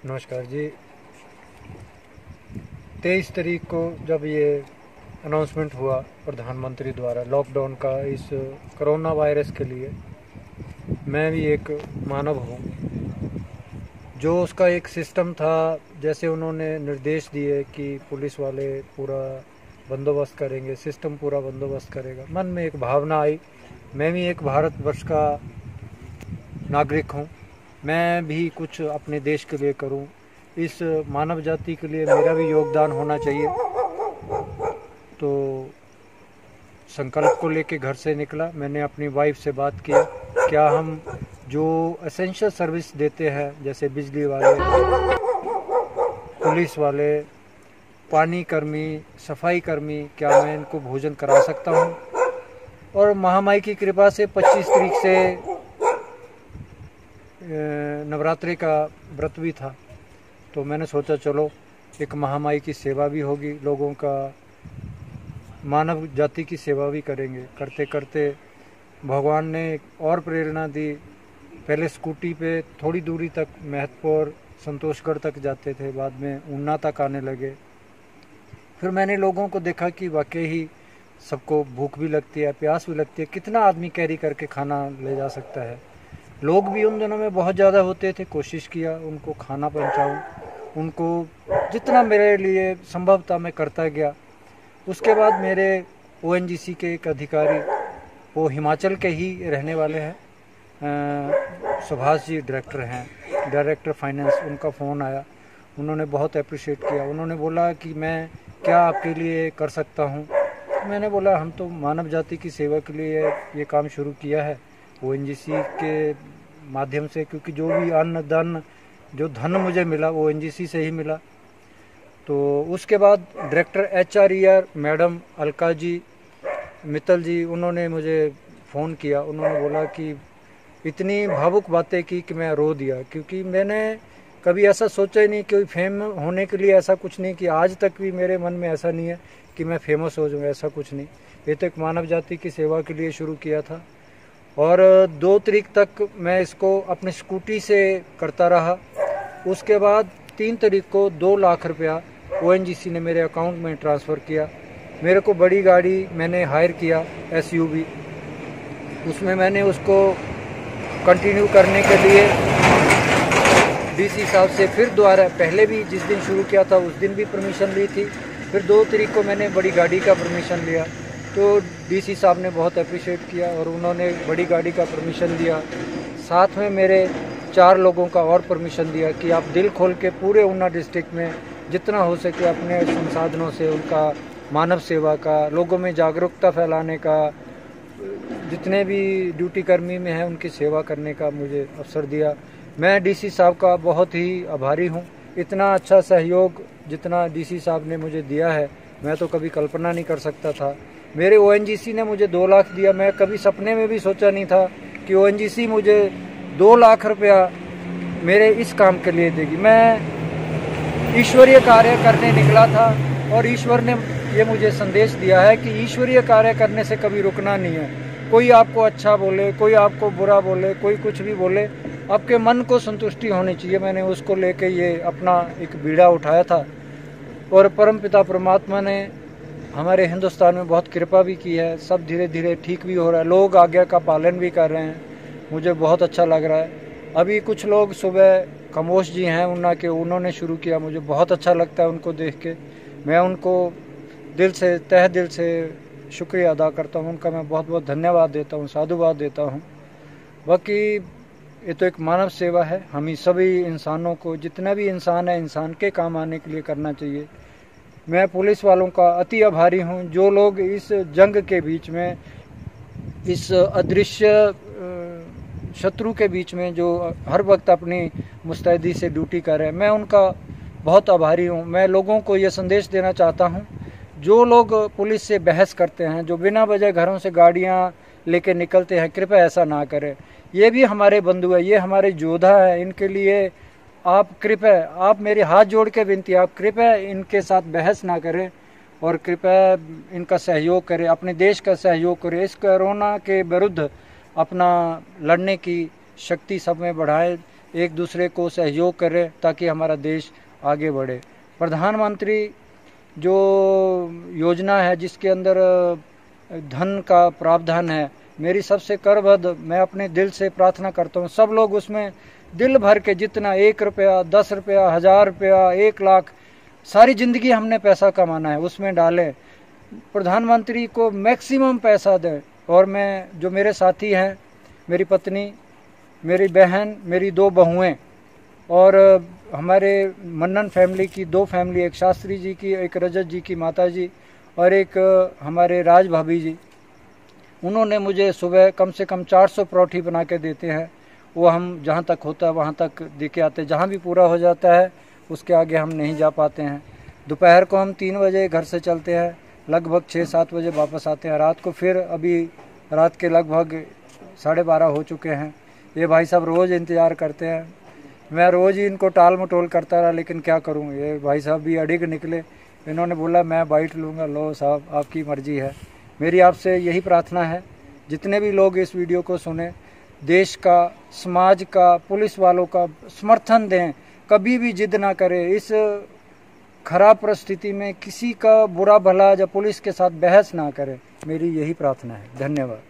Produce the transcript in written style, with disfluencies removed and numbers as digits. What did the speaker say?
नमस्कार जी। 23 तारीख को जब ये अनाउंसमेंट हुआ प्रधानमंत्री द्वारा लॉकडाउन का इस कोरोना वायरस के लिए, मैं भी एक मानव हूँ। जो उसका एक सिस्टम था, जैसे उन्होंने निर्देश दिए कि पुलिस वाले पूरा बंदोबस्त करेंगे, सिस्टम पूरा बंदोबस्त करेगा, मन में एक भावना आई। मैं भी एक भारतवर्ष का नागरिक हूँ, मैं भी कुछ अपने देश के लिए करूँ, इस मानव जाति के लिए मेरा भी योगदान होना चाहिए। तो संकल्प को लेके घर से निकला। मैंने अपनी वाइफ से बात किया, क्या हम जो एसेंशियल सर्विस देते हैं, जैसे बिजली वाले, पुलिस वाले, पानी कर्मी, सफाई कर्मी, क्या मैं इनको भोजन करा सकता हूँ। और महामाई की कृपा से 25 तारीख से नवरात्रि का व्रत भी था, तो मैंने सोचा चलो एक महामाई की सेवा भी होगी, लोगों का, मानव जाति की सेवा भी करेंगे। करते करते भगवान ने और प्रेरणा दी। पहले स्कूटी पे थोड़ी दूरी तक महत्वपुर संतोषगढ़ तक जाते थे, बाद में ऊना तक आने लगे। फिर मैंने लोगों को देखा कि वाकई ही सबको भूख भी लगती है, प्यास भी लगती है, कितना आदमी कैरी करके खाना ले जा सकता है। लोग भी उन दिनों में बहुत ज़्यादा होते थे। कोशिश किया उनको खाना पहुंचाऊं, उनको जितना मेरे लिए संभव था मैं करता गया। उसके बाद मेरे ओएनजीसी के एक अधिकारी, वो हिमाचल के ही रहने वाले हैं, सुभाष जी डायरेक्टर हैं, डायरेक्टर फाइनेंस, उनका फ़ोन आया। उन्होंने बहुत अप्रिशिएट किया। उन्होंने बोला कि मैं क्या आपके लिए कर सकता हूँ। मैंने बोला हम तो मानव जाति की सेवा के लिए ये काम शुरू किया है ओएनजीसी के माध्यम से, क्योंकि जो भी अन्न धन, जो धन मुझे मिला वो ओएनजीसी से ही मिला। तो उसके बाद डायरेक्टर एचआरईआर मैडम अलका जी मित्तल जी, उन्होंने मुझे फ़ोन किया। उन्होंने बोला कि इतनी भावुक बातें की कि मैं रो दिया, क्योंकि मैंने कभी ऐसा सोचा ही नहीं, कोई फेम होने के लिए ऐसा कुछ नहीं किया। आज तक भी मेरे मन में ऐसा नहीं है कि मैं फेमस हो जाऊँगा, ऐसा कुछ नहीं। ये तो एक मानव जाति की सेवा के लिए शुरू किया था। और 2 तारीख तक मैं इसको अपनी स्कूटी से करता रहा। उसके बाद 3 तारीख को 2 लाख रुपया ओएनजीसी ने मेरे अकाउंट में ट्रांसफ़र किया। मेरे को बड़ी गाड़ी मैंने हायर किया, एसयूवी, उसमें मैंने उसको कंटिन्यू करने के लिए डीसी साहब से फिर दोबारा, पहले भी जिस दिन शुरू किया था उस दिन भी परमिशन ली थी, फिर 2 तारीख को मैंने बड़ी गाड़ी का परमिशन लिया। तो डीसी साहब ने बहुत अप्रिशिएट किया और उन्होंने बड़ी गाड़ी का परमिशन दिया। साथ में मेरे 4 लोगों का और परमिशन दिया कि आप दिल खोल के पूरे ऊना डिस्ट्रिक्ट में जितना हो सके अपने संसाधनों से उनका मानव सेवा का, लोगों में जागरूकता फैलाने का, जितने भी ड्यूटी कर्मी में हैं उनकी सेवा करने का मुझे अवसर दिया। मैं डीसी साहब का बहुत ही आभारी हूँ। इतना अच्छा सहयोग जितना डीसी साहब ने मुझे दिया है, मैं तो कभी कल्पना नहीं कर सकता था। मेरे ओएनजीसी ने मुझे 2 लाख दिया, मैं कभी सपने में भी सोचा नहीं था कि ओएनजीसी मुझे 2 लाख रुपया मेरे इस काम के लिए देगी। मैं ईश्वरीय कार्य करने निकला था और ईश्वर ने ये मुझे संदेश दिया है कि ईश्वरीय कार्य करने से कभी रुकना नहीं है। कोई आपको अच्छा बोले, कोई आपको बुरा बोले, कोई कुछ भी बोले, आपके मन को संतुष्टि होनी चाहिए। मैंने उसको लेके ये अपना एक बीड़ा उठाया था और परमपिता परमात्मा ने हमारे हिंदुस्तान में बहुत कृपा भी की है। सब धीरे धीरे ठीक भी हो रहा है, लोग आज्ञा का पालन भी कर रहे हैं, मुझे बहुत अच्छा लग रहा है। अभी कुछ लोग सुबह कमोश जी हैं ऊना के, उन्होंने शुरू किया, मुझे बहुत अच्छा लगता है उनको देख के। मैं उनको दिल से, तहे दिल से शुक्रिया अदा करता हूँ, उनका मैं बहुत बहुत धन्यवाद देता हूँ, साधुवाद देता हूँ। बाकी ये तो एक मानव सेवा है, हम ही सभी इंसानों को, जितना भी इंसान है, इंसान के काम आने के लिए करना चाहिए। मैं पुलिस वालों का अति आभारी हूँ, जो लोग इस जंग के बीच में, इस अदृश्य शत्रु के बीच में जो हर वक्त अपनी मुस्तैदी से ड्यूटी कर रहे हैं, मैं उनका बहुत आभारी हूँ। मैं लोगों को ये संदेश देना चाहता हूँ, जो लोग पुलिस से बहस करते हैं, जो बिना वजह घरों से गाड़ियाँ लेके निकलते हैं, कृपया ऐसा ना करें। ये भी हमारे बंधु है, ये हमारे योद्धा है, इनके लिए आप कृपया, आप मेरे हाथ जोड़ के विनती, आप कृपया इनके साथ बहस ना करें और कृपया इनका सहयोग करें, अपने देश का सहयोग करें। इस कोरोना के विरुद्ध अपना लड़ने की शक्ति सब में बढ़ाएं। एक दूसरे को सहयोग करें ताकि हमारा देश आगे बढ़े। प्रधानमंत्री जो योजना है जिसके अंदर धन का प्रावधान है, मेरी सबसे करबद्ध मैं अपने दिल से प्रार्थना करता हूँ सब लोग उसमें दिल भर के जितना 1 रुपया, 10 रुपया, 1000 रुपया, 1 लाख, सारी ज़िंदगी हमने पैसा कमाना है उसमें डालें। प्रधानमंत्री को मैक्सिमम पैसा दें। और मैं जो मेरे साथी हैं, मेरी पत्नी, मेरी बहन, मेरी 2 बहुएं और हमारे मन्नन फैमिली की 2 फैमिली, एक शास्त्री जी की, एक रजत जी की माता जी और एक हमारे राज भाभी जी, उन्होंने मुझे सुबह कम से कम 400 पराठी बना के देते हैं। वो हम जहाँ तक होता है वहाँ तक दे के आते हैं, जहाँ भी पूरा हो जाता है उसके आगे हम नहीं जा पाते हैं। दोपहर को हम 3 बजे घर से चलते हैं, लगभग 6-7 बजे वापस आते हैं। रात को फिर अभी रात के लगभग 12:30 हो चुके हैं। ये भाई साहब रोज़ इंतज़ार करते हैं, मैं रोज़ ही इनको टाल मटोल करता रहा, लेकिन क्या करूं, ये भाई साहब भी अड़िग निकले। इन्होंने बोला मैं बाइट लूँगा, लो साहब आपकी मर्ज़ी है। मेरी आपसे यही प्रार्थना है, जितने भी लोग इस वीडियो को सुने, देश का, समाज का, पुलिस वालों का समर्थन दें, कभी भी जिद ना करें। इस खराब परिस्थिति में किसी का बुरा भला या पुलिस के साथ बहस ना करें, मेरी यही प्रार्थना है। धन्यवाद।